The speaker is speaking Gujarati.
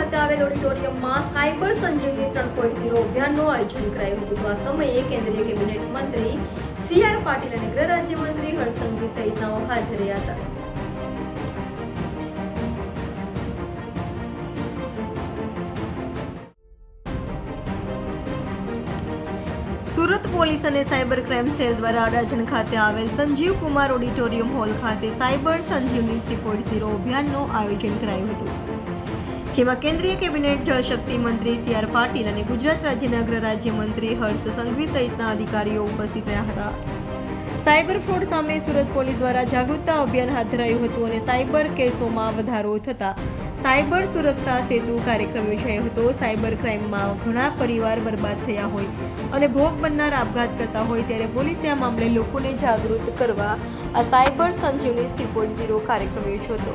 ખાતે આવેલ ઓડિટોરિયમમાં સાયબર સંજીવની 3.0 અભિયાનનું આયોજન કરાયું હતું. આ સમયે કેન્દ્રીય કેબિનેટ મંત્રી CR પાટીલ અને ગૃહ રાજ્યમંત્રી હર્ષ સંઘવી સહિતનાઓ હાજર રહ્યા હતા. સુરત પોલીસ અને સાયબર ક્રાઇમ સેલ દ્વારા અડાજણ ખાતે આવેલ સંજીવ કુમાર ઓડિટોરિયમ હોલ ખાતે સાયબર સંજીવની 3.0 અભિયાનનું આયોજન કરાયું હતું, જેમાં કેન્દ્રીય કેબિનેટ જળશક્તિ મંત્રી CR પાટીલ અને ગુજરાત રાજ્યના ગૃહ રાજ્યમંત્રી હર્ષ સંઘવી સહિતના અધિકારીઓ ઉપસ્થિત રહ્યા હતા. સાયબર ફ્રોડ સામે સુરત પોલીસ દ્વારા જાગૃતતા અભિયાન હાથ ધરાયું હતું અને સાયબર કેસોમાં વધારો થતા સાયબર સુરક્ષા સેતુ કાર્યક્રમ યોજાયો હતો. સાયબર ક્રાઇમમાં ઘણા પરિવાર બરબાદ થયા હોય અને ભોગ બનનાર આપઘાત કરતા હોય ત્યારે પોલીસે આ મામલે લોકોને જાગૃત કરવા આ સાયબર સંજીવની 3.0 કાર્યક્રમ યોજ્યો હતો.